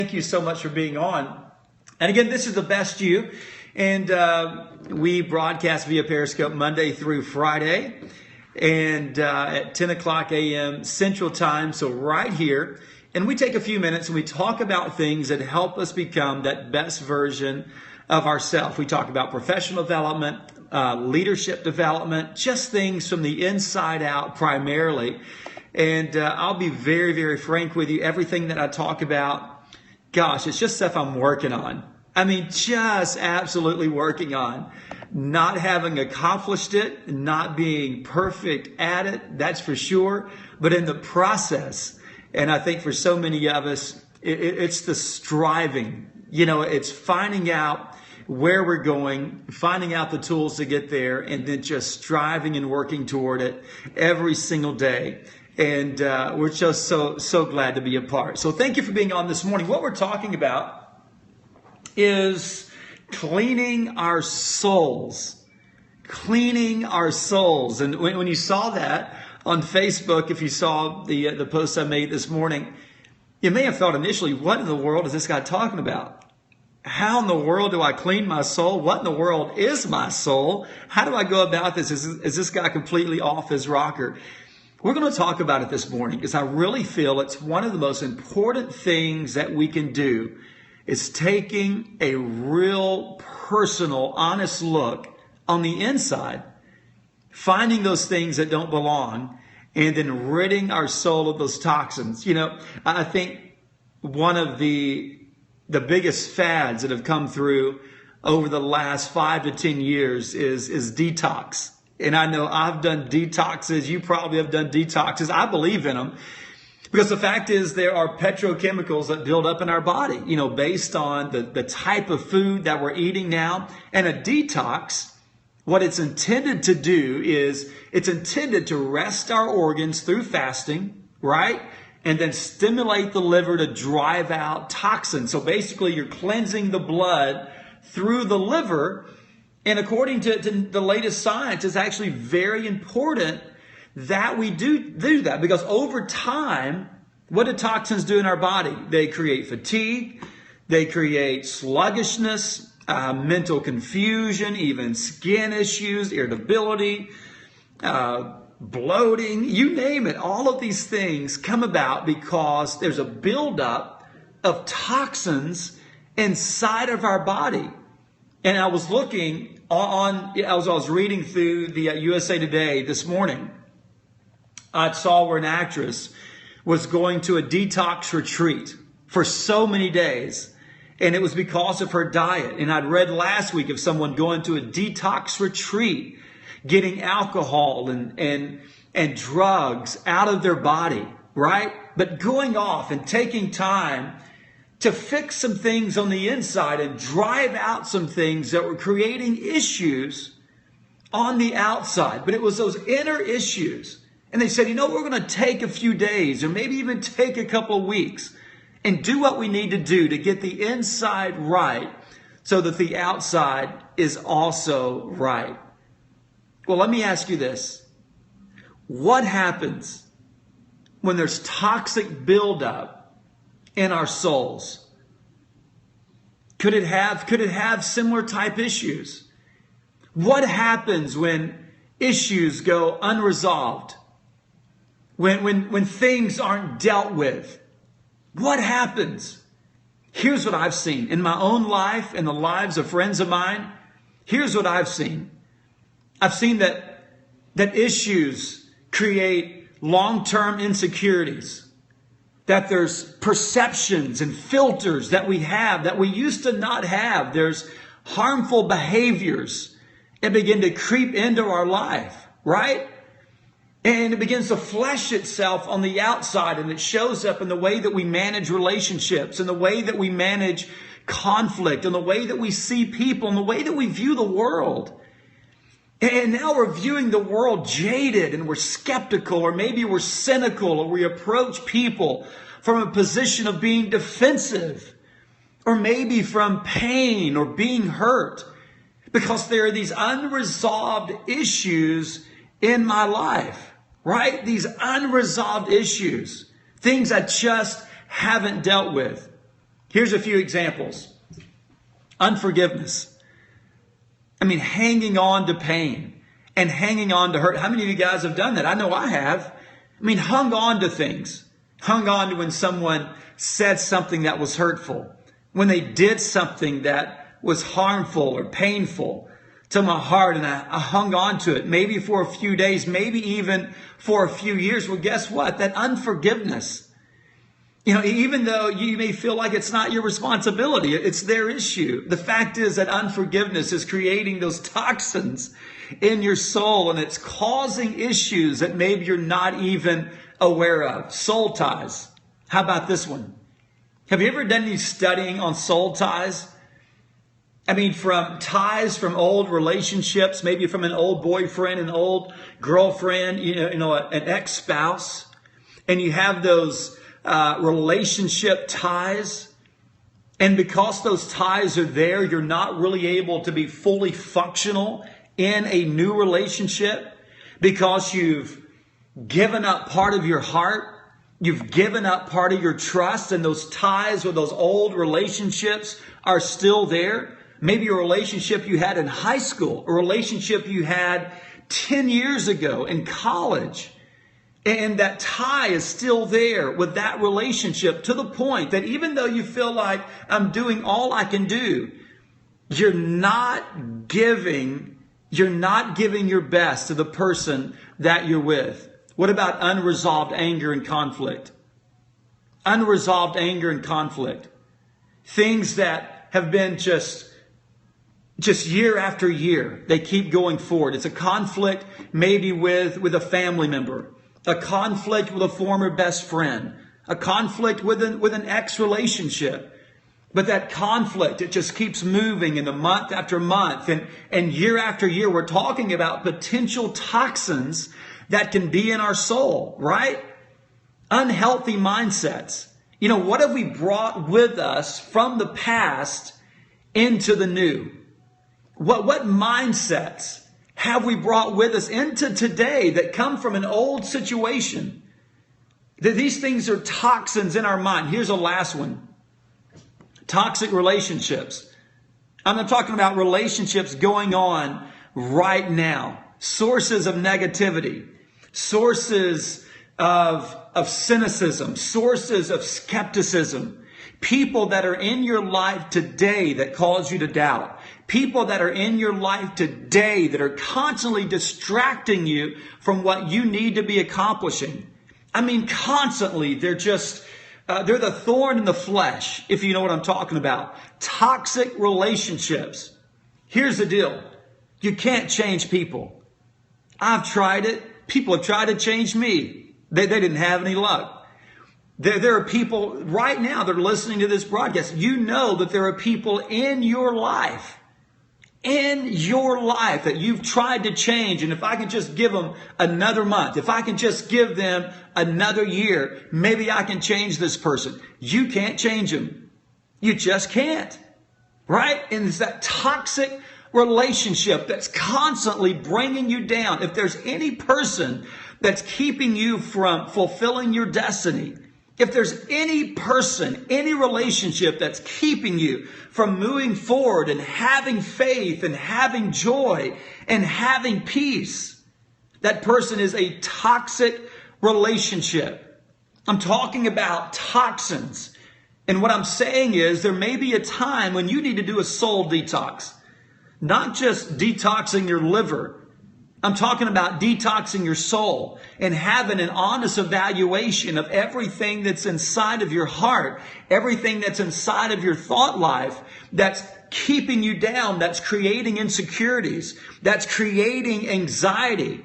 Thank you so much for being on. And again, this is the best you. And we broadcast via Periscope Monday through Friday and at 10 o'clock a.m. Central Time. So right here. And we take a few minutes and we talk about things that help us become that best version of ourselves. We talk about professional development, leadership development, just things from the inside out primarily. And I'll be very, very frank with you. Everything that I talk about, gosh, it's just stuff I'm working on. I mean, just absolutely working on. Not having accomplished it, not being perfect at it, that's for sure. But in the process, and I think for so many of us, it's the striving. You know, it's finding out where we're going, finding out the tools to get there, and then just striving and working toward it every single day. And we're just so glad to be a part. So thank you for being on this morning. What we're talking about is cleaning our souls. Cleaning our souls. And when you saw that on Facebook, if you saw the post I made this morning, you may have thought initially, what in the world is this guy talking about? How in the world do I clean my soul? What in the world is my soul? How do I go about this? Is this guy completely off his rocker? We're going to talk about it this morning because I really feel it's one of the most important things that we can do is taking a real personal, honest look on the inside, finding those things that don't belong, and then ridding our soul of those toxins. You know, I think one of the biggest fads that have come through over the last 5 to 10 years is detox. And I know I've done detoxes. You probably have done detoxes. I believe in them because the fact is there are petrochemicals that build up in our body, you know, based on the type of food that we're eating now. And a detox, what it's intended to do is it's intended to rest our organs through fasting, right? And then stimulate the liver to drive out toxins. So basically you're cleansing the blood through the liver. And according to the latest science, it's actually very important that we do that because over time, what do toxins do in our body? They create fatigue, they create sluggishness, mental confusion, even skin issues, irritability, bloating, you name it. All of these things come about because there's a buildup of toxins inside of our body. And I was looking as I was reading through the USA Today this morning, I saw where an actress was going to a detox retreat for so many days. And it was because of her diet. And I'd read last week of someone going to a detox retreat, getting alcohol and drugs out of their body, right? But going off and taking time to fix some things on the inside and drive out some things that were creating issues on the outside. But it was those inner issues. And they said, you know, we're going to take a few days or maybe even take a couple of weeks and do what we need to do to get the inside right so that the outside is also right. Well, let me ask you this. What happens when there's toxic buildup in our souls? Could it have similar type issues? What happens when issues go unresolved? When things aren't dealt with? What happens? Here's what I've seen in my own life and the lives of friends of mine. Here's what I've seen. I've seen that issues create long-term insecurities. That there's perceptions and filters that we have that we used to not have. There's harmful behaviors that begin to creep into our life, right? And it begins to flesh itself on the outside, and it shows up in the way that we manage relationships, in the way that we manage conflict, in the way that we see people, in the way that we view the world. And now we're viewing the world jaded and we're skeptical, or maybe we're cynical, or we approach people from a position of being defensive, or maybe from pain or being hurt because there are these unresolved issues in my life, right? These unresolved issues, things I just haven't dealt with. Here's a few examples. Unforgiveness. I mean, hanging on to pain and hanging on to hurt. How many of you guys have done that? I know I have. I mean, hung on to things. Hung on to when someone said something that was hurtful. When they did something that was harmful or painful to my heart, and I hung on to it, maybe for a few days, maybe even for a few years. Well, guess what? That unforgiveness, even though you may feel like it's not your responsibility, it's their issue. The fact is that unforgiveness is creating those toxins in your soul, and it's causing issues that maybe you're not even aware of. Soul ties. How about this one? Have you ever done any studying on soul ties? I mean, from ties from old relationships, maybe from an old boyfriend, an old girlfriend, an ex-spouse, and you have those relationship ties. And because those ties are there, you're not really able to be fully functional in a new relationship because you've given up part of your heart. You've given up part of your trust, and those ties or those old relationships are still there. Maybe a relationship you had in high school, a relationship you had 10 years ago in college. And that tie is still there with that relationship, to the point that even though you feel like I'm doing all I can do, you're not giving your best to the person that you're with. What about unresolved anger and conflict? Unresolved anger and conflict. Things that have been just year after year. They keep going forward. It's a conflict maybe with a family member. A conflict with a former best friend. A conflict with an ex-relationship. But that conflict, it just keeps moving in the month after month and year after year. We're talking about potential toxins that can be in our soul, right? Unhealthy mindsets. What have we brought with us from the past into the new? What mindsets have we brought with us into today that come from an old situation? That these things are toxins in our mind. Here's a last one. Toxic relationships. I'm not talking about relationships going on right now. Sources of negativity. Sources of cynicism. Sources of skepticism. People that are in your life today that cause you to doubt. People that are in your life today that are constantly distracting you from what you need to be accomplishing. I mean, constantly. They're the thorn in the flesh, if you know what I'm talking about. Toxic relationships. Here's the deal. You can't change people. I've tried it. People have tried to change me. They didn't have any luck. There are people right now that are listening to this broadcast. You know that there are people in your life that you've tried to change. And if I can just give them another month, if I can just give them another year, maybe I can change this person. You can't change them. You just can't. Right? And it's that toxic relationship that's constantly bringing you down. If there's any person that's keeping you from fulfilling your destiny, if there's any person, any relationship that's keeping you from moving forward and having faith and having joy and having peace, that person is a toxic relationship. I'm talking about toxins. And what I'm saying is there may be a time when you need to do a soul detox. Not just detoxing your liver. I'm talking about detoxing your soul and having an honest evaluation of everything that's inside of your heart, everything that's inside of your thought life that's keeping you down, that's creating insecurities, that's creating anxiety,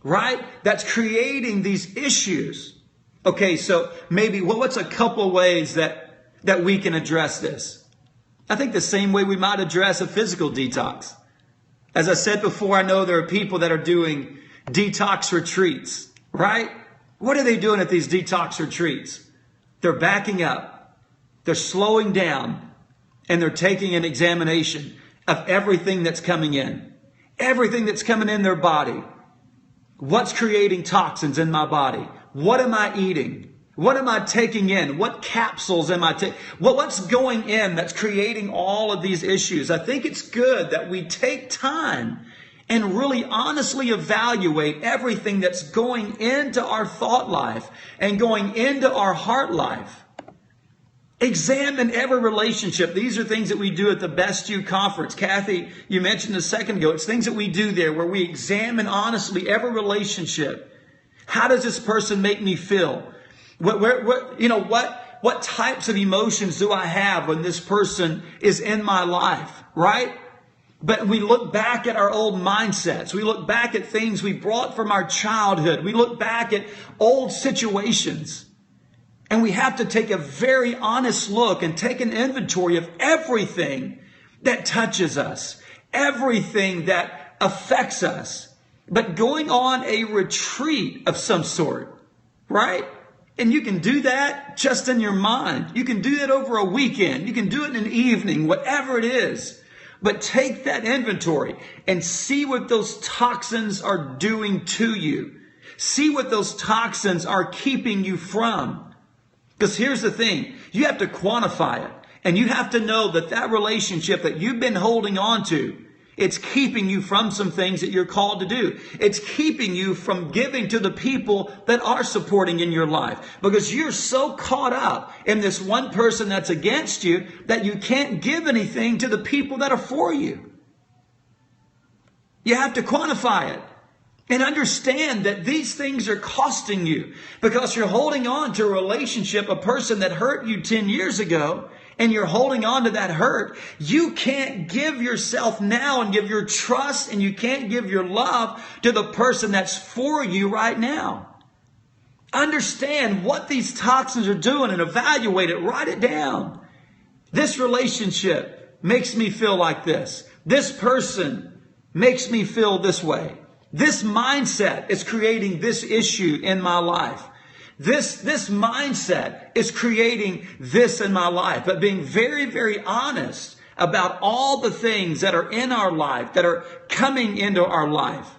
right? That's creating these issues. Okay, so maybe, what's a couple ways that we can address this? I think the same way we might address a physical detox. As I said before, I know there are people that are doing detox retreats, right? What are they doing at these detox retreats? They're backing up, they're slowing down, and they're taking an examination of everything that's coming in. Everything that's coming in their body. What's creating toxins in my body? What am I eating? What am I taking in? What capsules am I taking? What's going in that's creating all of these issues? I think it's good that we take time and really honestly evaluate everything that's going into our thought life and going into our heart life. Examine every relationship. These are things that we do at the Best You conference. Kathy, you mentioned a second ago. It's things that we do there where we examine honestly every relationship. How does this person make me feel? What types of emotions do I have when this person is in my life, right? But we look back at our old mindsets. We look back at things we brought from our childhood. We look back at old situations. And we have to take a very honest look and take an inventory of everything that touches us, everything that affects us. But going on a retreat of some sort, right? And you can do that just in your mind. You can do that over a weekend. You can do it in an evening, whatever it is. But take that inventory and see what those toxins are doing to you. See what those toxins are keeping you from. Because here's the thing, you have to quantify it. And you have to know that that relationship that you've been holding on to, it's keeping you from some things that you're called to do. It's keeping you from giving to the people that are supporting in your life. Because you're so caught up in this one person that's against you that you can't give anything to the people that are for you. You have to quantify it. And understand that these things are costing you because you're holding on to a relationship, a person that hurt you 10 years ago, and you're holding on to that hurt. You can't give yourself now and give your trust, and you can't give your love to the person that's for you right now. Understand what these toxins are doing and evaluate it. Write it down. This relationship makes me feel like this. This person makes me feel this way. This mindset is creating this issue in my life. This mindset is creating this in my life. But being very, very honest about all the things that are in our life, that are coming into our life.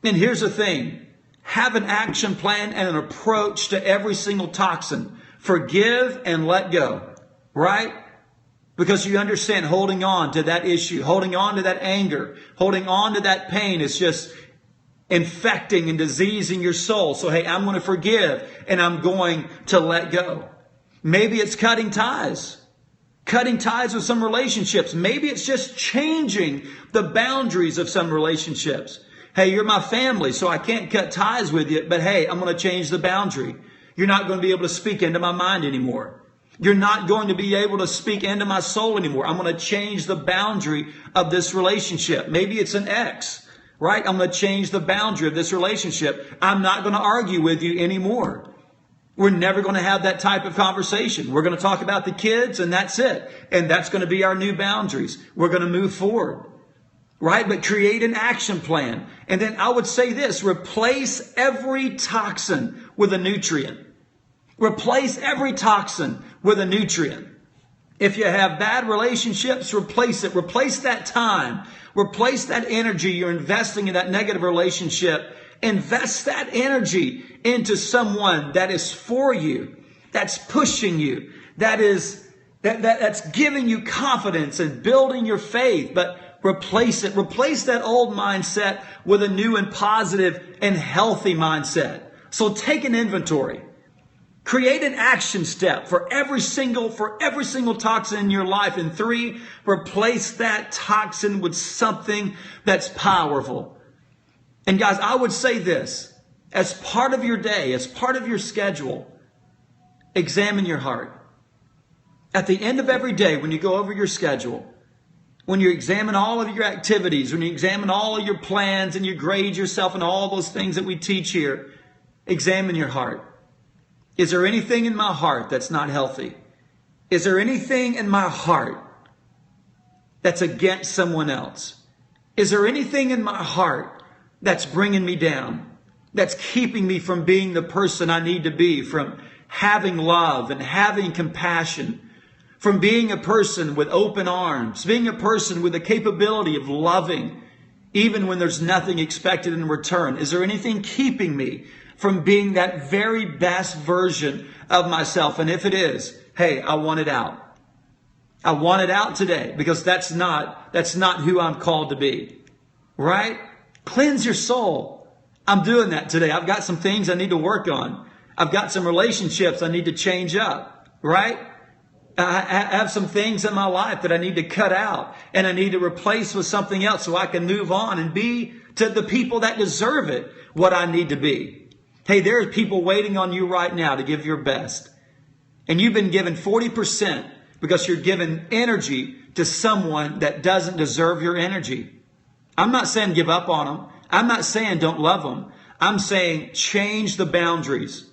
And here's the thing. Have an action plan and an approach to every single toxin. Forgive and let go. Right? Because you understand holding on to that issue, holding on to that anger, holding on to that pain is just infecting and diseasing your soul. So, hey, I'm going to forgive and I'm going to let go. Maybe it's cutting ties with some relationships. Maybe it's just changing the boundaries of some relationships. Hey, you're my family, so I can't cut ties with you, but hey, I'm going to change the boundary. You're not going to be able to speak into my mind anymore. You're not going to be able to speak into my soul anymore. I'm going to change the boundary of this relationship. Maybe it's an ex. Right? I'm going to change the boundary of this relationship. I'm not going to argue with you anymore. We're never going to have that type of conversation. We're going to talk about the kids and that's it. And that's going to be our new boundaries. We're going to move forward. Right? But create an action plan. And then I would say this, replace every toxin with a nutrient. Replace every toxin with a nutrient. If you have bad relationships, replace it. Replace that time. Replace that energy you're investing in that negative relationship. Invest that energy into someone that is for you, that's pushing you, that's giving you confidence and building your faith. But replace it. Replace that old mindset with a new and positive and healthy mindset. So take an inventory. Create an action step for every single toxin in your life. And 3, replace that toxin with something that's powerful. And guys, I would say this, as part of your day, as part of your schedule, examine your heart. At the end of every day, when you go over your schedule, when you examine all of your activities, when you examine all of your plans and you grade yourself and all those things that we teach here, examine your heart. Is there anything in my heart that's not healthy? Is there anything in my heart that's against someone else? Is there anything in my heart that's bringing me down? That's keeping me from being the person I need to be, from having love and having compassion, from being a person with open arms, being a person with the capability of loving, even when there's nothing expected in return? Is there anything keeping me from being that very best version of myself. And if it is, hey, I want it out. I want it out today, because that's not who I'm called to be. Right? Cleanse your soul. I'm doing that today. I've got some things I need to work on. I've got some relationships I need to change up. Right? I have some things in my life that I need to cut out, and I need to replace with something else so I can move on and be to the people that deserve it what I need to be. Hey, there are people waiting on you right now to give your best. And you've been given 40% because you're giving energy to someone that doesn't deserve your energy. I'm not saying give up on them. I'm not saying don't love them. I'm saying change the boundaries.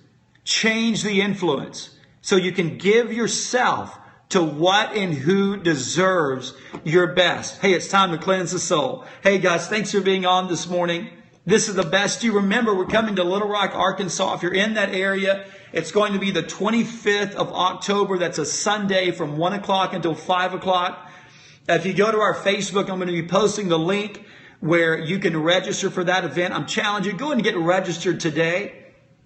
Change the influence so you can give yourself to what and who deserves your best. Hey, it's time to cleanse the soul. Hey guys, thanks for being on this morning. This is the best you. Remember, we're coming to Little Rock, Arkansas. If you're in that area, it's going to be the 25th of October. That's a Sunday from 1 o'clock until 5 o'clock. If you go to our Facebook, I'm going to be posting the link where you can register for that event. I'm challenging you, go and get registered today.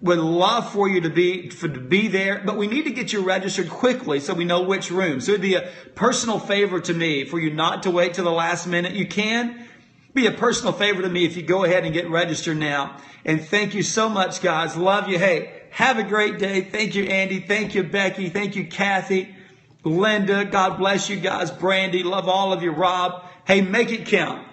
Would love for you to be there, but we need to get you registered quickly so we know which room. So it'd be a personal favor to me for you not to wait till the last minute. You can be a personal favor to me if you go ahead and get registered now. And thank you so much, guys. Love you. Hey, have a great day. Thank you, Andy. Thank you, Becky. Thank you, Kathy, Linda. God bless you guys. Brandy, love all of you. Rob, hey, make it count.